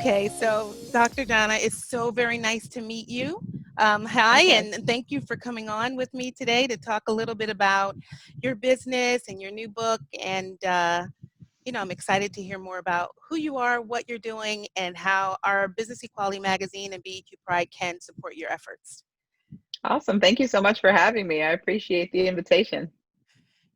Okay, so Dr. Jana, it's so very nice to meet you. Hi, Likewise. and thank you for coming on with me today to talk a little bit about your business and your new book. And, I'm excited to hear more about who you are, what you're doing, and how our Business Equality Magazine and BEQ Pride can support your efforts. Awesome. Thank you so much for having me. I appreciate the invitation.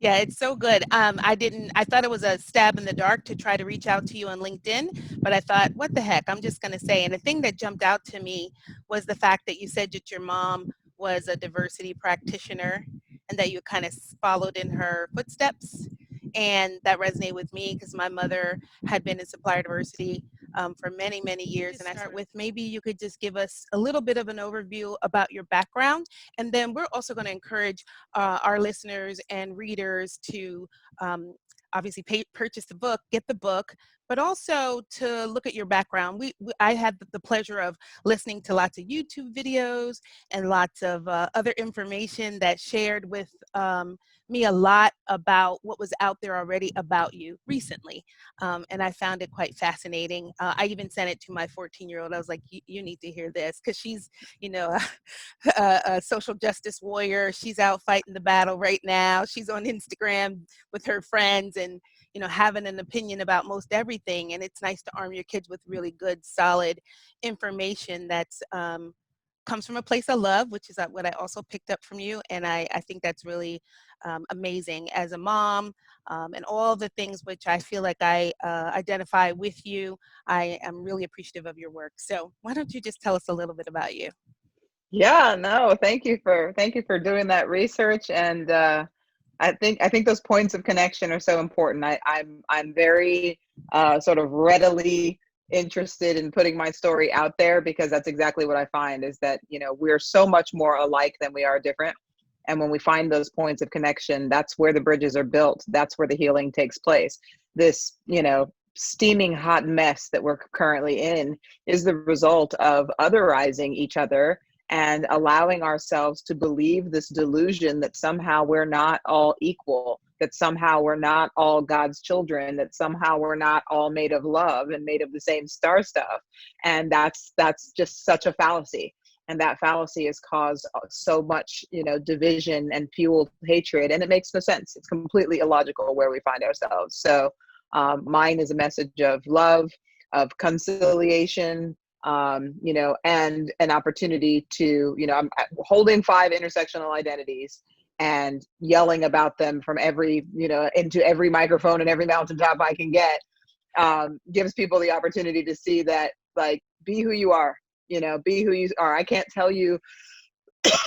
Yeah, it's so good. I thought it was a stab in the dark to try to reach out to you on LinkedIn, but I thought, what the heck, I'm just going to say. And the thing that jumped out to me was the fact that you said that your mom was a diversity practitioner and that you kind of followed in her footsteps. And that resonated with me because my mother had been in supplier diversity for many, many years. And I start with maybe you could just give us a little bit of an overview about your background. And then we're also going to encourage our listeners and readers to obviously purchase the book, get the book, but also to look at your background. I had the pleasure of listening to lots of YouTube videos and lots of other information that shared with me a lot about what was out there already about you recently. And I found it quite fascinating. I even sent it to my 14-year-old. I was like, you need to hear this because she's, you know, a social justice warrior. She's out fighting the battle right now. She's on Instagram with her friends and, having an opinion about most everything. And it's nice to arm your kids with really good, solid information that's comes from a place of love, which is what I also picked up from you. And I think that's really amazing as a mom and all the things which I feel like I identify with you. I am really appreciative of your work. So why don't you just tell us a little bit about you? Yeah, no, thank you for doing that research. And I think those points of connection are so important. I'm very sort of readily interested in putting my story out there because that's exactly what I find is that, we're so much more alike than we are different. And when we find those points of connection, that's where the bridges are built. That's where the healing takes place. This, steaming hot mess that we're currently in is the result of otherizing each other and allowing ourselves to believe this delusion that somehow we're not all equal, that somehow we're not all God's children, that somehow we're not all made of love and made of the same star stuff. And that's just such a fallacy. And that fallacy has caused so much, division and fueled hatred. And it makes no sense. It's completely illogical where we find ourselves. So mine is a message of love, of conciliation, and an opportunity to, I'm holding 5 intersectional identities and yelling about them from every, into every microphone and every mountaintop I can get, gives people the opportunity to see that, like, be who you are, be who you are. I can't tell you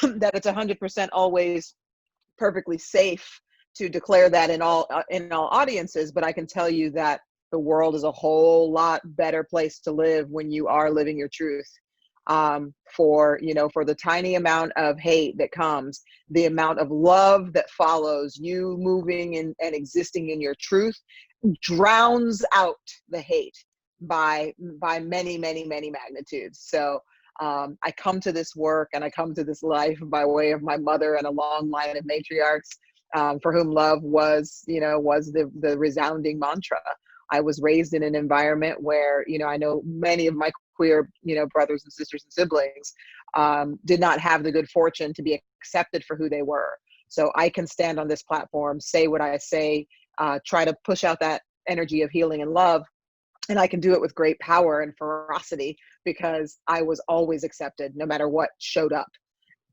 that it's 100% always perfectly safe to declare that in all audiences, but I can tell you that the world is a whole lot better place to live when you are living your truth. For the tiny amount of hate that comes, the amount of love that follows you moving and existing in your truth drowns out the hate by many, many, many magnitudes. So I come to this work and I come to this life by way of my mother and a long line of matriarchs, for whom love was the resounding mantra. I was raised in an environment where, I know many of my queer, brothers and sisters and siblings did not have the good fortune to be accepted for who they were. So I can stand on this platform, say what I say, try to push out that energy of healing and love. And I can do it with great power and ferocity because I was always accepted no matter what showed up.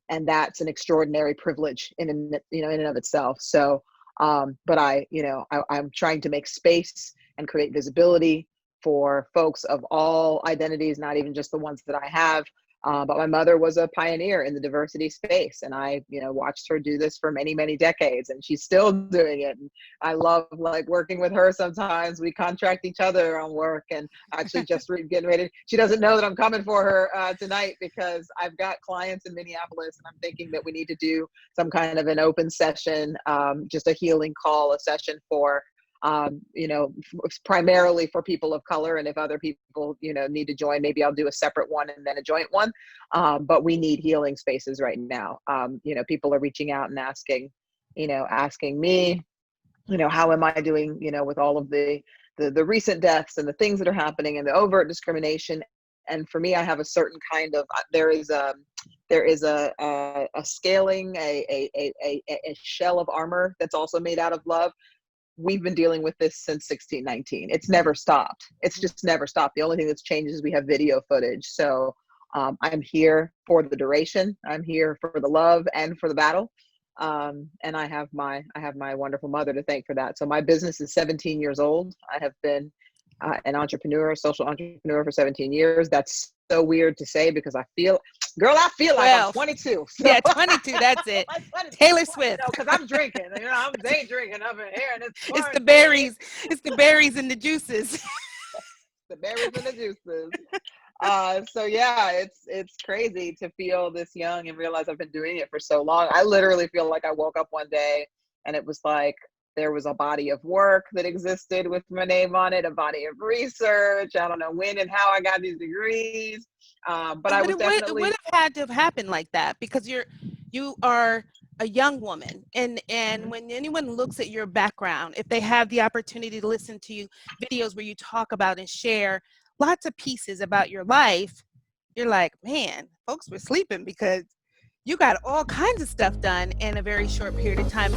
And that's an extraordinary privilege in and of itself. So, but I'm trying to make space and create visibility for folks of all identities, not even just the ones that I have. But my mother was a pioneer in the diversity space, and I, watched her do this for many, many decades, and she's still doing it. And I love working with her. Sometimes we contract each other on work, and actually just getting ready. She doesn't know that I'm coming for her tonight because I've got clients in Minneapolis, and I'm thinking that we need to do some kind of an open session, just a healing call, a session for primarily for people of color. And if other people, need to join, maybe I'll do a separate one and then a joint one. But we need healing spaces right now. People are reaching out and asking me, how am I doing, with all of the the recent deaths and the things that are happening and the overt discrimination. And for me, I have a certain kind of there is a scaling, a shell of armor that's also made out of love. We've been dealing with this since 1619. It's never stopped. It's just never stopped. The only thing that's changed is we have video footage. So I'm here for the duration. I'm here for the love and for the battle. And I have my wonderful mother to thank for that. So my business is 17 years old. I have been an entrepreneur, a social entrepreneur for 17 years. That's so weird to say because I feel like I'm 22. So. Yeah, 22. That's it. Taylor Swift. Because I'm drinking. I'm day drinking up in here, and it's the berries. It's the berries and the juices. The berries and the juices. So yeah, it's crazy to feel this young and realize I've been doing it for so long. I literally feel like I woke up one day and it was like there was a body of work that existed with my name on it, a body of research. I don't know when and how I got these degrees, but I was definitely. It would have had to have happened like that because you are a young woman, and when anyone looks at your background, if they have the opportunity to listen to videos where you talk about and share lots of pieces about your life, you're like, man, folks were sleeping because you got all kinds of stuff done in a very short period of time.